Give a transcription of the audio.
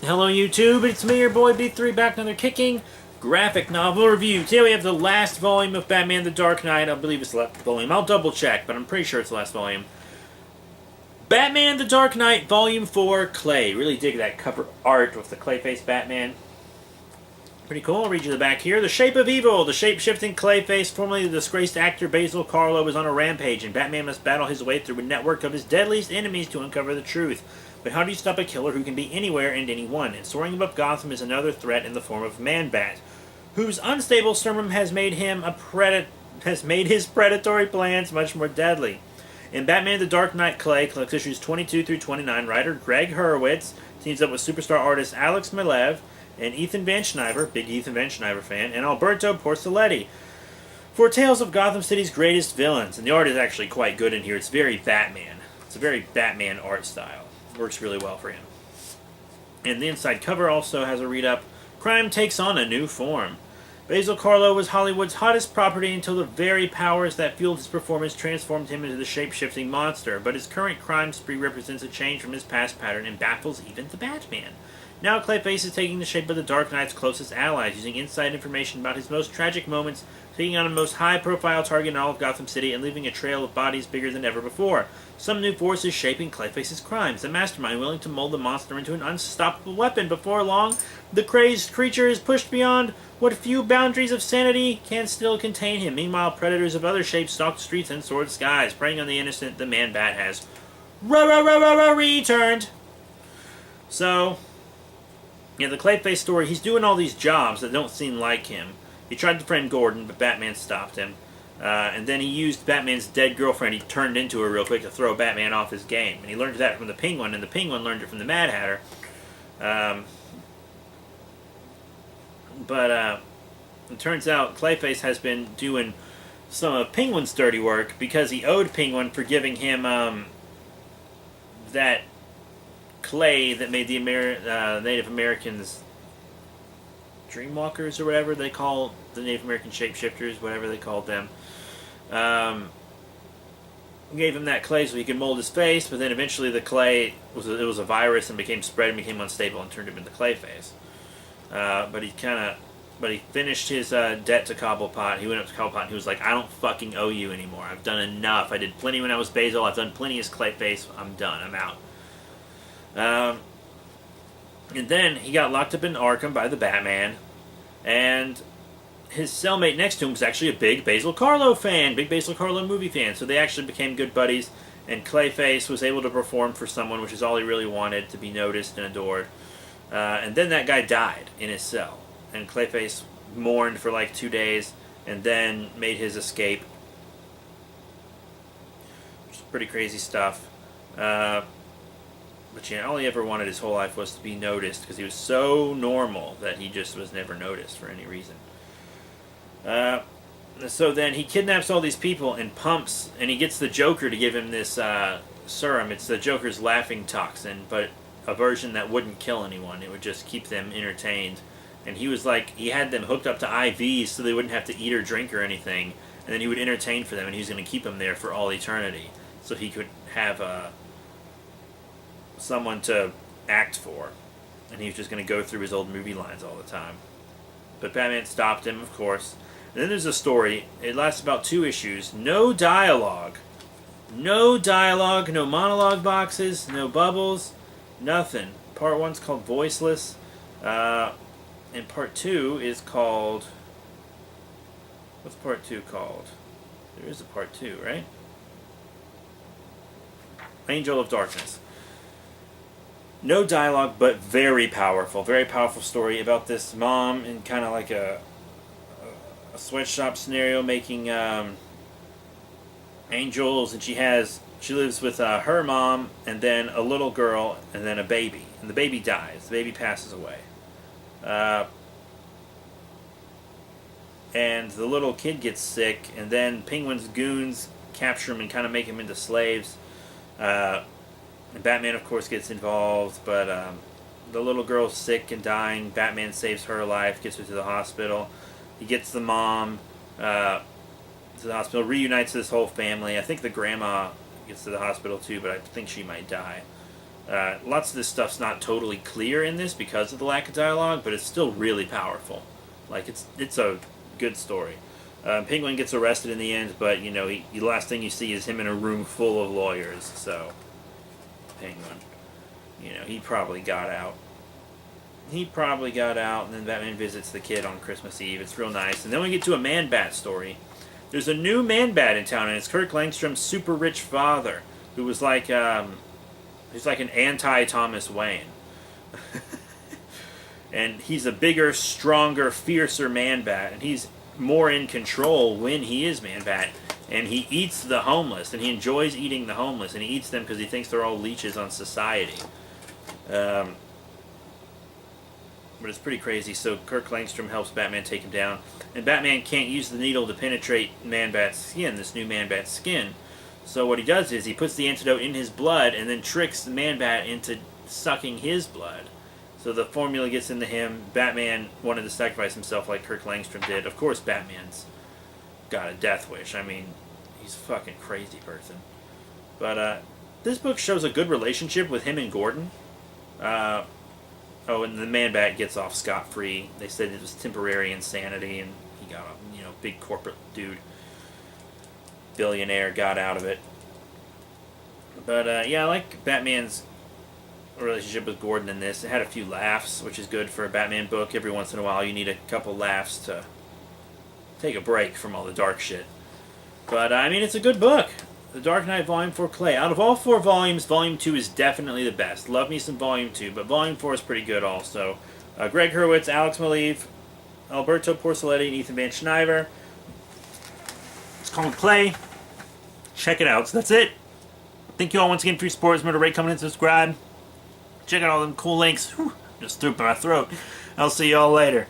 Hello YouTube, it's me, your boy B3, back another kicking graphic novel review. Today we have the last volume of Batman the Dark Knight. I believe it's the last volume. I'll double check, but I'm pretty sure it's the last volume. Batman the Dark Knight, Volume 4, Clay. Really dig that cover art with the Clayface Batman. Pretty cool. I'll read you the back here. The Shape of Evil. The shape-shifting Clayface, formerly the disgraced actor Basil Karlo, is on a rampage, and Batman must battle his way through a network of his deadliest enemies to uncover the truth. But how do you stop a killer who can be anywhere and anyone? And soaring above Gotham is another threat in the form of Man-Bat, whose unstable serum has made his predatory plans much more deadly. In Batman the Dark Knight Clay, collects issues 22 through 29, writer Greg Hurwitz teams up with superstar artist Alex Maleev and Ethan Van Sciver, big Ethan Van Sciver fan, and Alberto Porcelletti for tales of Gotham City's greatest villains. And the art is actually quite good in here. It's very Batman. It's a very Batman art style. Works really well for him. And the inside cover also has a read-up, Crime Takes on a New Form. Basil Karlo was Hollywood's hottest property until the very powers that fueled his performance transformed him into the shape-shifting monster, but his current crime spree represents a change from his past pattern and baffles even the Batman. Now Clayface is taking the shape of the Dark Knight's closest allies, using inside information about his most tragic moments, taking on a most high-profile target in all of Gotham City, and leaving a trail of bodies bigger than ever before. Some new force is shaping Clayface's crimes, a mastermind willing to mold the monster into an unstoppable weapon. Before long, the crazed creature is pushed beyond what few boundaries of sanity can still contain him. Meanwhile, predators of other shapes stalk the streets and soar the skies, preying on the innocent. The Man-Bat has returned. So, yeah, the Clayface story, he's doing all these jobs that don't seem like him. He tried to friend Gordon, but Batman stopped him. And then he used Batman's dead girlfriend he turned into her real quick to throw Batman off his game. And he learned that from the Penguin, and the Penguin learned it from the Mad Hatter. But it turns out Clayface has been doing some of Penguin's dirty work because he owed Penguin for giving him that clay that made the Native Americans Dreamwalkers or whatever they call the Native American shapeshifters, whatever they called them. Gave him that clay so he could mold his face, but then eventually the clay was a virus and became spread and became unstable and turned him into Clayface. But he finished his debt to Cobblepot. He went up to Cobblepot and he was like, I don't fucking owe you anymore. I've done enough. I did plenty when I was Basil. I've done plenty as Clayface. I'm done. I'm out. And then he got locked up in Arkham by the Batman, and his cellmate next to him was actually a big Basil Karlo fan, big Basil Karlo movie fan, so they actually became good buddies, and Clayface was able to perform for someone, which is all he really wanted, to be noticed and adored. And then that guy died in his cell, and Clayface mourned for like 2 days, and then made his escape. Which is pretty crazy stuff. But yeah, all he ever wanted his whole life was to be noticed because he was so normal that he just was never noticed for any reason. So then he kidnaps all these people and he gets the Joker to give him this serum. It's the Joker's laughing toxin, but a version that wouldn't kill anyone. It would just keep them entertained. And he had them hooked up to IVs so they wouldn't have to eat or drink or anything. And then he would entertain for them, and he was going to keep them there for all eternity. So he could have someone to act for, and he was just going to go through his old movie lines all the time. But Batman stopped him, of course. And then there's a story. It lasts about 2 issues. No dialogue. No dialogue, no monologue boxes, no bubbles, nothing. Part 1's called Voiceless, and Part 2 is called... What's Part 2 called? There is a Part 2, right? Angel of Darkness. No dialogue, but very powerful story about this mom in kind of like a sweatshop scenario making angels, and she lives with her mom and then a little girl and then a baby, and the baby dies. The baby passes away, and the little kid gets sick, and then Penguin's goons capture him and kind of make him into slaves. And Batman, of course, gets involved, but the little girl's sick and dying. Batman saves her life, gets her to the hospital. He gets the mom to the hospital, reunites this whole family. I think the grandma gets to the hospital too, but I think she might die. Lots of this stuff's not totally clear in this because of the lack of dialogue, but it's still really powerful. Like, it's a good story. Penguin gets arrested in the end, but, you know, the last thing you see is him in a room full of lawyers, so... Penguin. You know, he probably got out. And then Batman visits the kid on Christmas Eve. It's real nice. And then we get to a Man-Bat story. There's a new Man-Bat in town, and it's Kirk Langstrom's super rich father, who was like, he's like an anti-Thomas Wayne. And he's a bigger, stronger, fiercer Man-Bat, and he's more in control when he is Man-Bat. And he eats the homeless, and he enjoys eating the homeless, and he eats them because he thinks they're all leeches on society. But it's pretty crazy. So Kirk Langstrom helps Batman take him down, and Batman can't use the needle to penetrate Man-Bat's skin, this new Man-Bat's skin. So what he does is he puts the antidote in his blood and then tricks the Man-Bat into sucking his blood. So the formula gets into him. Batman wanted to sacrifice himself like Kirk Langstrom did. Of course Batman's got a death wish. I mean, he's a fucking crazy person. But this book shows a good relationship with him and Gordon. Oh, and the Man-Bat gets off scot-free. They said it was temporary insanity, and he got a, you know, big corporate dude, billionaire, got out of it. But yeah, I like Batman's relationship with Gordon in this. It had a few laughs, which is good for a Batman book. Every once in a while, you need a couple laughs to take a break from all the dark shit. But I mean, it's a good book. The Dark Knight Volume 4 Clay. Out of all 4 volumes, Volume 2 is definitely the best. Love me some Volume 2, but Volume 4 is pretty good also. Greg Hurwitz, Alex Maleev, Alberto Porcelletti, and Ethan Van Sciver. It's called Clay. Check it out. So that's it. Thank you all once again for your support. Remember to rate, comment, and subscribe. Check out all them cool links. Whew, just threw it by my throat. I'll see you all later.